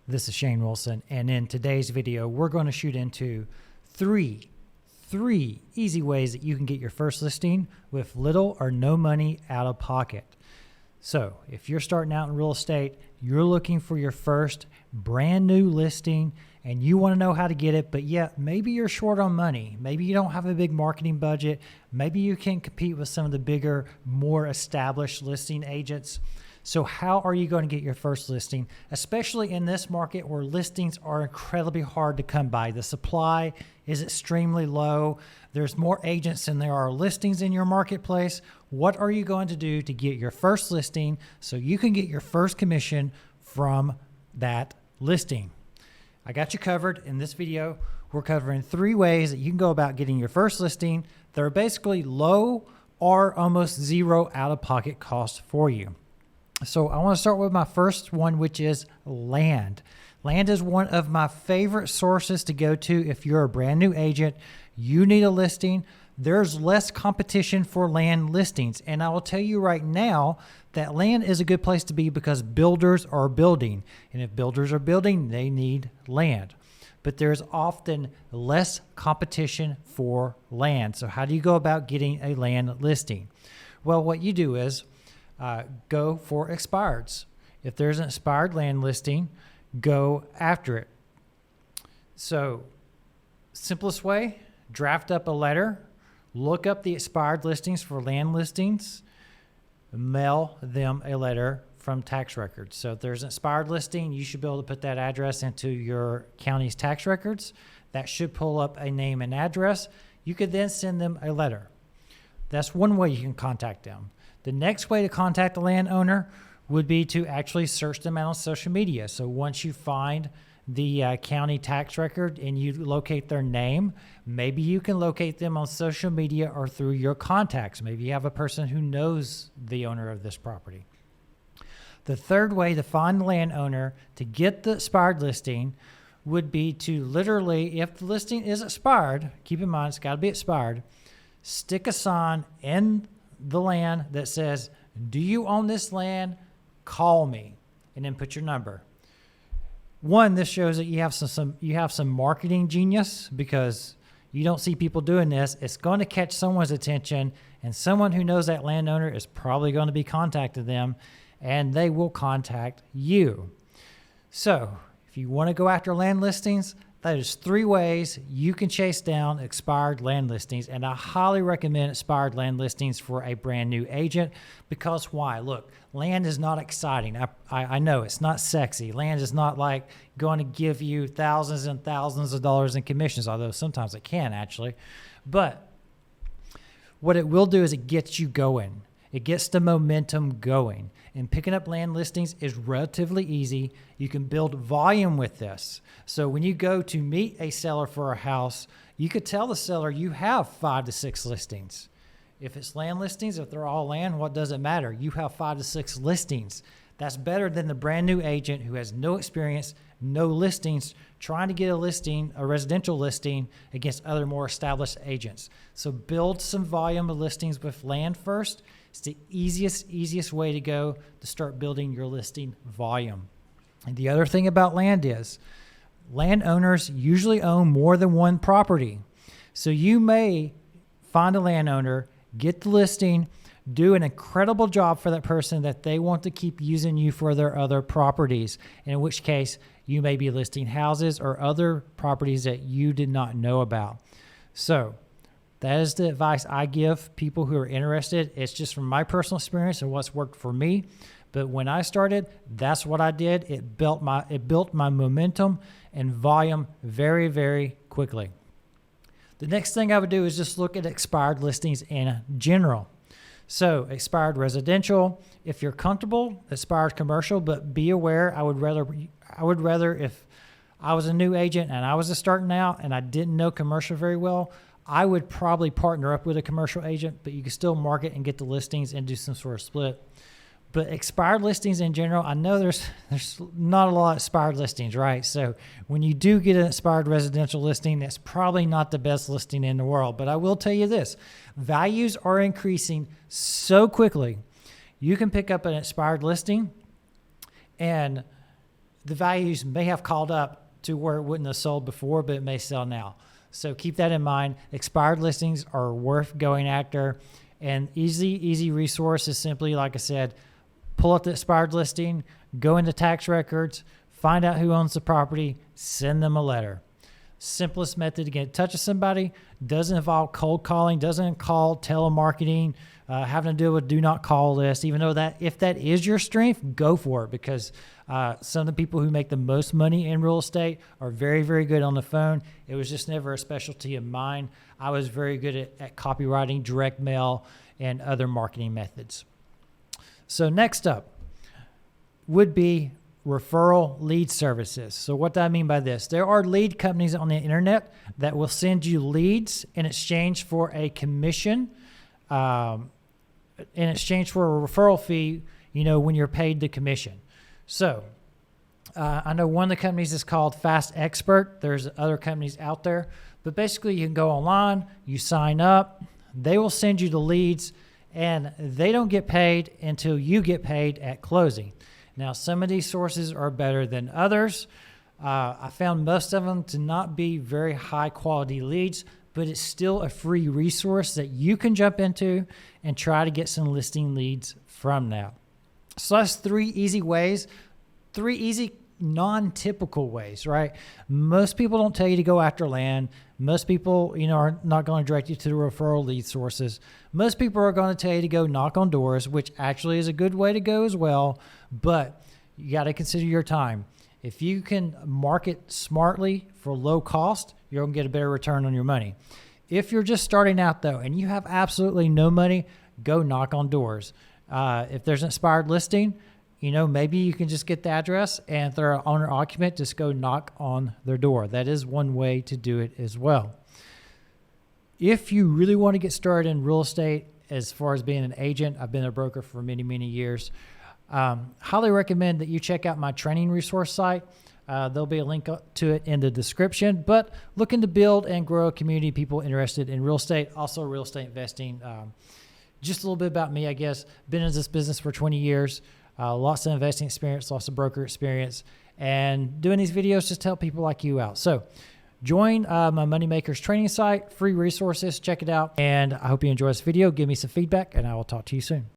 This is Shane Wilson, and in today's video, we're going to shoot into three easy ways that you can get your first listing with little or no money out of pocket. So if you're starting out in real estate, you're looking for your first brand new listing and you want to know how to get it, but yet maybe you're short on money. Maybe you don't have a big marketing budget. Maybe you can compete with some of the bigger, more established listing agents. So how are you going to get your first listing, especially in this market where listings are incredibly hard to come by? The supply is extremely low. There's more agents than there are listings in your marketplace. What are you going to do to get your first listing so you can get your first commission from that listing? I got you covered. In this video, we're covering 3 ways that you can go about getting your first listing that are basically low or almost zero out-of-pocket cost for you. So I want to start with my first one, which is land. Land is one of my favorite sources to go to if you're a brand new agent. You need a listing. There's less competition for land listings. And I will tell you right now that land is a good place to be because builders are building. And if builders are building, they need land. But there's often less competition for land. So how do you go about getting a land listing? Well, what you do is go for expireds. If there's an expired land listing, go after it. So simplest way, draft up a letter, look up the expired listings for land listings, mail them a letter from tax records. So if there's an expired listing, you should be able to put that address into your county's tax records. That should pull up a name and address. You could then send them a letter. That's one way you can contact them. The next way to contact the landowner would be to actually search them out on social media. So once you find the county tax record and you locate their name, maybe you can locate them on social media or through your contacts. Maybe you have a person who knows the owner of this property. The third way to find the landowner to get the expired listing would be to literally, if the listing is expired, keep in mind it's got to be expired, stick a sign in the land that says, "Do you own this land? Call me," and then put your number. One, this shows that you have some marketing genius because you don't see people doing this. It's going to catch someone's attention, and someone who knows that landowner is probably going to be contacting them, and they will contact you. So if you want to go after land listings, there's 3 ways you can chase down expired land listings, and I highly recommend expired land listings for a brand new agent because why? Look, land is not exciting. I know it's not sexy. Land is not like going to give you thousands and thousands of dollars in commissions, although sometimes it can actually. But what it will do is it gets you going. It gets the momentum going. And picking up land listings is relatively easy. You can build volume with this. So when you go to meet a seller for a house, you could tell the seller you have 5 to 6 listings. If it's land listings, if they're all land, what does it matter? You have 5 to 6 listings. That's better than the brand new agent who has no experience, no listings, trying to get a listing, a residential listing against other more established agents. So build some volume of listings with land first. It's the easiest way to go to start building your listing volume. And the other thing about land is landowners usually own more than one property. So you may find a landowner, get the listing, do an incredible job for that person that they want to keep using you for their other properties, in which case you may be listing houses or other properties that you did not know about. So that is the advice I give people who are interested. It's just from my personal experience and what's worked for me. But when I started, that's what I did. It built my momentum and volume very, very quickly. The next thing I would do is just look at expired listings in general. So expired residential, if you're comfortable, expired commercial, but be aware, I would rather if I was a new agent and I was just starting out and I didn't know commercial very well, I would probably partner up with a commercial agent, but you can still market and get the listings and do some sort of split. But expired listings in general, I know there's not a lot of expired listings, right? So when you do get an expired residential listing, that's probably not the best listing in the world. But I will tell you this, values are increasing so quickly. You can pick up an expired listing and the values may have called up to where it wouldn't have sold before, but it may sell now. So keep that in mind. Expired listings are worth going after. And easy resource is simply, like I said, pull up the expired listing, go into tax records, find out who owns the property, send them a letter. Simplest method to get in touch with somebody. Doesn't involve cold calling, doesn't involve telemarketing, having to deal with do not call list. Even though that, if that is your strength, go for it, because some of the people who make the most money in real estate are very, very good on the phone. It was just never a specialty of mine. I was very good at copywriting, direct mail, and other marketing methods. So next up would be referral lead services. So what do I mean by this? There are lead companies on the internet that will send you leads in exchange for a commission, in exchange for a referral fee, when you're paid the commission. So I know one of the companies is called Fast Expert. There's other companies out there, but basically you can go online, you sign up, they will send you the leads, and they don't get paid until you get paid at closing. Now, some of these sources are better than others. I found most of them to not be very high quality leads, but it's still a free resource that you can jump into and try to get some listing leads from that. So that's three easy ways, three easy non-typical ways, right? Most people don't tell you to go after land. Most people, are not going to direct you to the referral lead sources. Most people are going to tell you to go knock on doors, which actually is a good way to go as well, but you got to consider your time. If you can market smartly for low cost, you're going to get a better return on your money. If you're just starting out though, and you have absolutely no money, go knock on doors. If there's an expired listing, maybe you can just get the address, and if they're an owner occupant, just go knock on their door. That is one way to do it as well. If you really want to get started in real estate, as far as being an agent, I've been a broker for many, many years. Highly recommend that you check out my training resource site. There'll be a link to it in the description, but looking to build and grow a community of people interested in real estate, also real estate investing. Just a little bit about me, I guess. Been in this business for 20 years. Lots of investing experience, lots of broker experience, and doing these videos just to help people like you out. So join my Moneymakers training site, free resources, check it out. And I hope you enjoy this video. Give me some feedback, and I will talk to you soon.